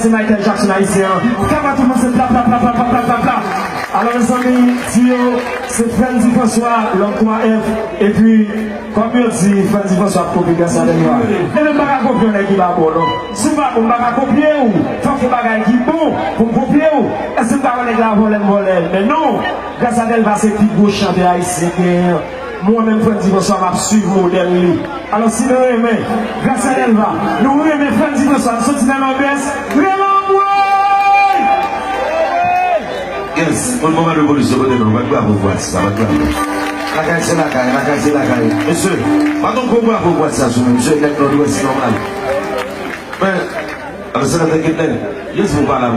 C'est Michael Jackson haïtien. Comment tout le monde se pla. Alors les amis, c'est Frenzy François, l'homme 3F, et puis, comme il dit, Frenzy François a copié ça de moi. Et ne pas copier les qui va bon, non. Si on ne va pas copier, faut que les qui bon, pour copier, est-ce que pas les gars voler. Mais non, grâce à elle, c'est plus beau chanter haïtien. Moi-même, Frenzy François m'a suivi mon modèle. Alors si nous aimons, grâce à elle, nous aimons Frenzy François, nous sommes dans l'ambiance. Yes, pour le moment de l'évolution, on va voir pour voir ça. La caille, c'est la caille. Monsieur, pardon pour voir pour voir ça, monsieur, il est dans l'ouest normal. Mais, avec ça, la tête, yes, vous parlez.